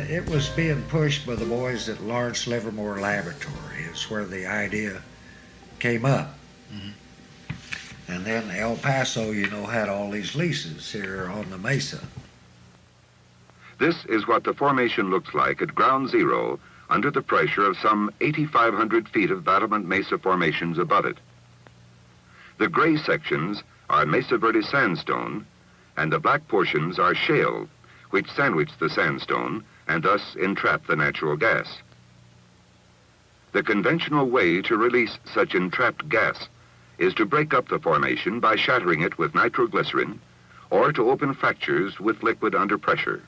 it was being pushed by the boys at Lawrence Livermore Laboratory. It's where the idea came up. Mm-hmm. And then El Paso, had all these leases here on the mesa. This is what the formation looks like at ground zero under the pressure of some 8,500 feet of Battlement Mesa formations above it. The gray sections are Mesa Verde sandstone, and the black portions are shale, which sandwich the sandstone and thus entrap the natural gas. The conventional way to release such entrapped gas is to break up the formation by shattering it with nitroglycerin or to open fractures with liquid under pressure.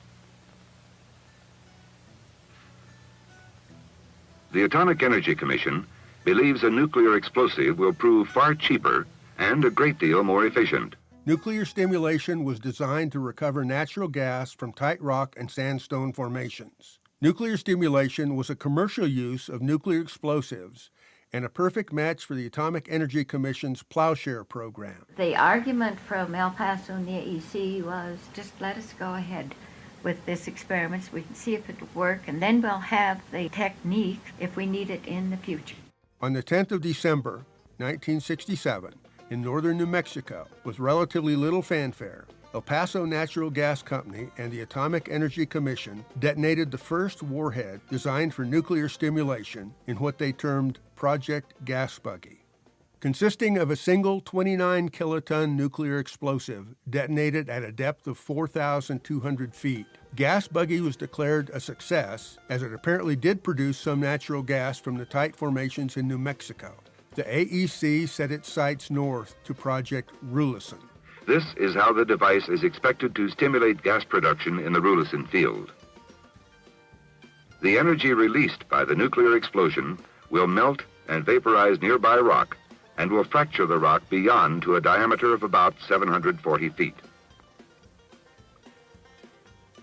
The Atomic Energy Commission believes a nuclear explosive will prove far cheaper and a great deal more efficient. Nuclear stimulation was designed to recover natural gas from tight rock and sandstone formations. Nuclear stimulation was a commercial use of nuclear explosives and a perfect match for the Atomic Energy Commission's Plowshare program. The argument from El Paso and the AEC was just let us go ahead with this experiment so we can see if it'll work, and then we'll have the technique if we need it in the future. On the 10th of December, 1967, in northern New Mexico, with relatively little fanfare, El Paso Natural Gas Company and the Atomic Energy Commission detonated the first warhead designed for nuclear stimulation in what they termed Project Gas Buggy. Consisting of a single 29-kiloton nuclear explosive detonated at a depth of 4,200 feet, Gas Buggy was declared a success, as it apparently did produce some natural gas from the tight formations in New Mexico. The AEC set its sights north to Project Rulison. This is how the device is expected to stimulate gas production in the Rulison field. The energy released by the nuclear explosion will melt and vaporize nearby rock and will fracture the rock beyond to a diameter of about 740 feet.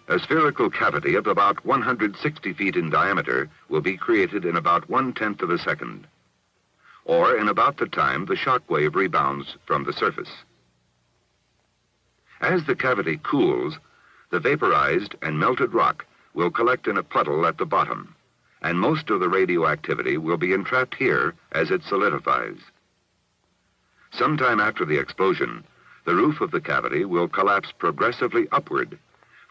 A spherical cavity of about 160 feet in diameter will be created in about 1/10 of a second, or in about the time the shock wave rebounds from the surface. As the cavity cools, the vaporized and melted rock will collect in a puddle at the bottom, and most of the radioactivity will be entrapped here as it solidifies. Sometime after the explosion, the roof of the cavity will collapse progressively upward,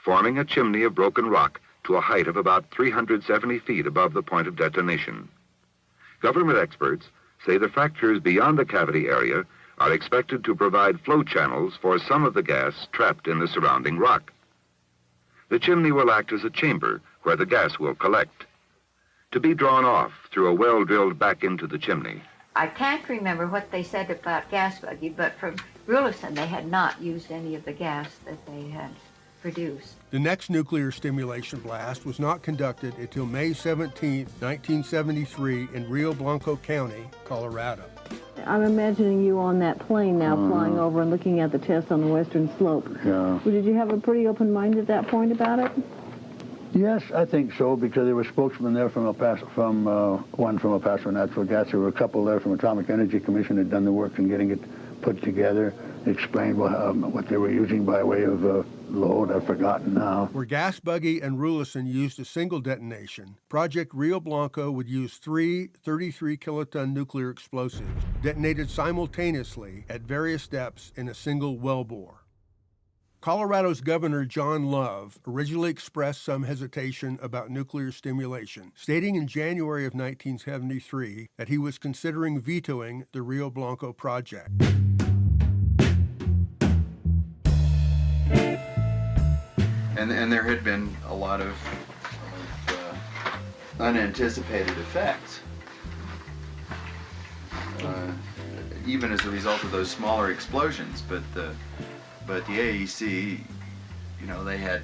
forming a chimney of broken rock to a height of about 370 feet above the point of detonation. Government experts say the fractures beyond the cavity area are expected to provide flow channels for some of the gas trapped in the surrounding rock. The chimney will act as a chamber where the gas will collect, to be drawn off through a well drilled back into the chimney. I can't remember what they said about Gas Buggy, but from Rulison they had not used any of the gas that they had produced. The next nuclear stimulation blast was not conducted until May 17, 1973 in Rio Blanco County, Colorado. I'm imagining you on that plane now flying over and looking at the test on the western slope. Yeah. Well, did you have a pretty open mind at that point about it? Yes, I think so, because there were spokesmen there from El Paso, one from El Paso Natural Gas. There were a couple there from Atomic Energy Commission that had done the work in getting it put together, explained what they were using by way of load. I've forgotten now. Where Gas Buggy and Rulison used a single detonation, Project Rio Blanco would use three 33-kiloton nuclear explosives detonated simultaneously at various depths in a single wellbore. Colorado's Governor John Love originally expressed some hesitation about nuclear stimulation, stating in January of 1973 that he was considering vetoing the Rio Blanco project. And there had been a lot of unanticipated effects, even as a result of those smaller explosions. But the AEC, you know, they had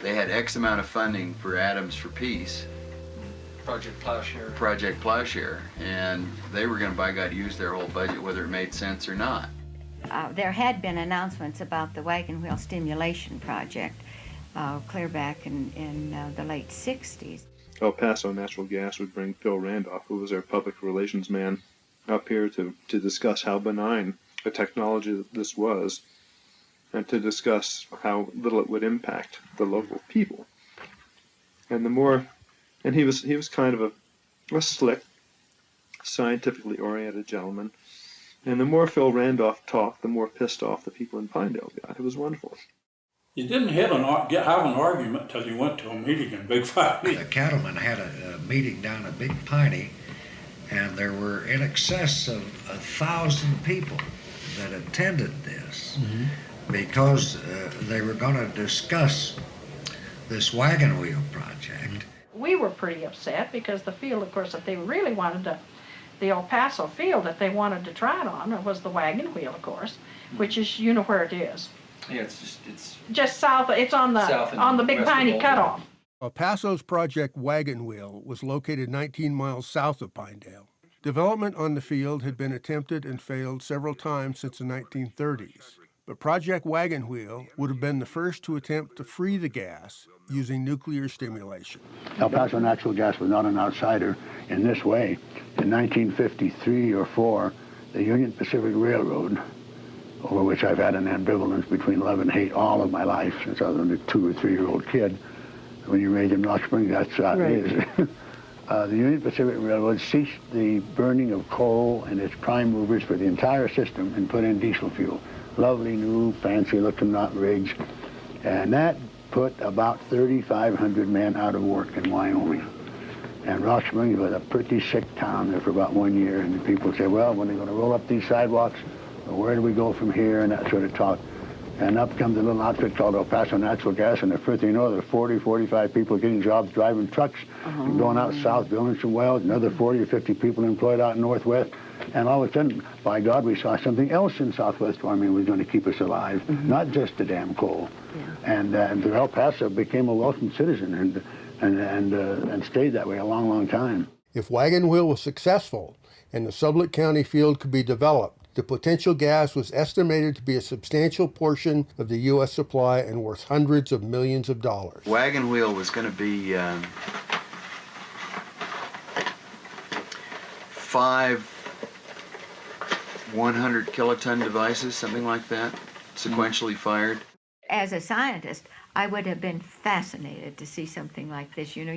X amount of funding for Atoms for Peace. Project Plowshare. Project Plowshare, and they were going to, by God, use their whole budget whether it made sense or not. There had been announcements about the wagon wheel stimulation project clear back in the late 60s. El Paso Natural Gas would bring Phil Randolph, who was their public relations man, up here to discuss how benign a technology this was, and to discuss how little it would impact the local people. And he was kind of a slick, scientifically oriented gentleman. And the more Phil Randolph talked, the more pissed off the people in Pinedale got. It was wonderful. You didn't have an argument till you went to a meeting in Big Piney. The cattlemen had a meeting down at Big Piney, and there were in excess of 1,000 people that attended this because they were going to discuss this wagon wheel project. We were pretty upset because the field, of course, that they really wanted to, the El Paso field that they wanted to try it on was the wagon wheel, of course, which is, you know where it is. Yeah, it's just south. It's on the Big Piney cutoff. El Paso's Project Wagon Wheel was located 19 miles south of Pinedale. Development on the field had been attempted and failed several times since the 1930s, but Project Wagon Wheel would have been the first to attempt to free the gas using nuclear stimulation. El Paso Natural Gas was not an outsider in this way. In 1953 or 4, the Union Pacific Railroad, over which I've had an ambivalence between love and hate all of my life since I was a 2 or 3-year-old kid. When you raise in Rock Springs, that's how it is. The Union Pacific Railroad ceased the burning of coal and its prime movers for the entire system and put in diesel fuel. Lovely, new, fancy-looking rigs. And that put about 3,500 men out of work in Wyoming. And Rock Springs was a pretty sick town there for about 1 year. And the people say, well, when are they going to roll up these sidewalks? Where do we go from here? And that sort of talk. And up comes a little outfit called El Paso Natural Gas, and the first thing you know, there are 40, 45 people getting jobs driving trucks and going out south, building some wells, another 40 or 50 people employed out in Northwest. And all of a sudden, by God, we saw something else in Southwest Wyoming was going to keep us alive, not just the damn coal. Yeah. And El Paso became a welcome citizen and stayed that way a long, long time. If Wagon Wheel was successful and the Sublette County field could be developed, the potential gas was estimated to be a substantial portion of the U.S. supply and worth hundreds of millions of dollars. Wagon Wheel was going to be 5 100-kiloton devices, something like that, sequentially fired. As a scientist, I would have been fascinated to see something like this. You know,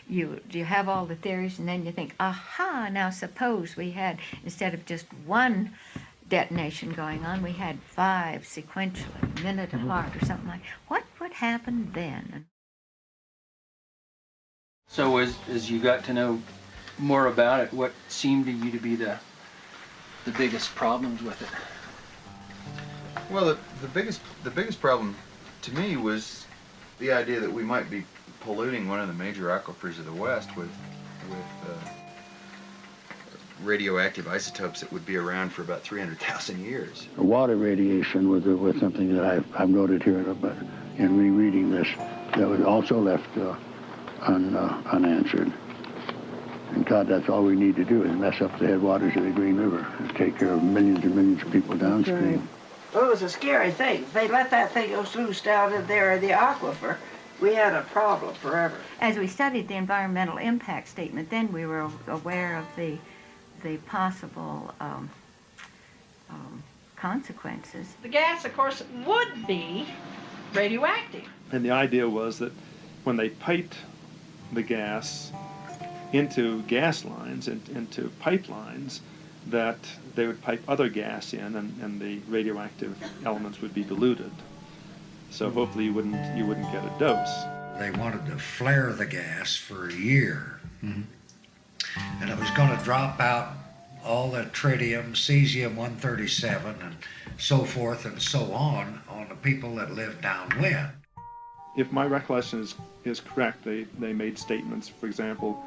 you have all the theories, and then you think, aha, now suppose we had, instead of just one detonation going on, we had 5 sequentially, a minute apart or something like that. What would happen then? So as you got to know more about it, what seemed to you to be the biggest problems with it? Well, the biggest problem to me was the idea that we might be polluting one of the major aquifers of the West with radioactive isotopes that would be around for about 300,000 years. Water radiation was something that I've noted here, but in rereading this, that was also left unanswered. And God, that's all we need to do is mess up the headwaters of the Green River and take care of millions and millions of people downstream. Right. Well, it was a scary thing. If they let that thing go sluiced down in there in the aquifer, we had a problem forever. As we studied the environmental impact statement, then we were aware of the possible consequences. The gas, of course, would be radioactive. And the idea was that when they piped the gas into gas lines, into pipelines, that they would pipe other gas in, and the radioactive elements would be diluted. So hopefully you wouldn't get a dose. They wanted to flare the gas for a year, and it was going to drop out all the tritium, cesium-137, and so forth and so on the people that lived downwind. If my recollection is correct, they made statements, for example,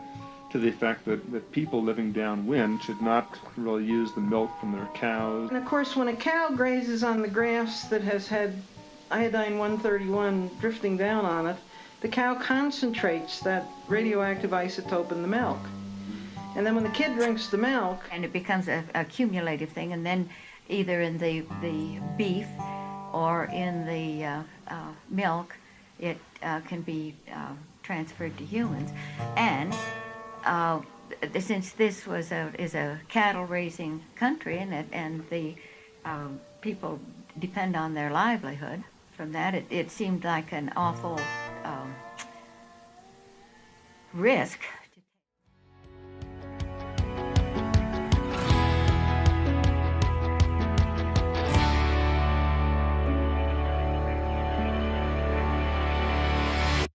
to the effect that people living downwind should not really use the milk from their cows. And of course, when a cow grazes on the grass that has had iodine-131 drifting down on it, the cow concentrates that radioactive isotope in the milk. And then when the kid drinks the milk, and it becomes a cumulative thing, and then either in the beef or in the milk, it can be transferred to humans. And since this is a cattle-raising country, and the people depend on their livelihood from that, it seemed like an awful risk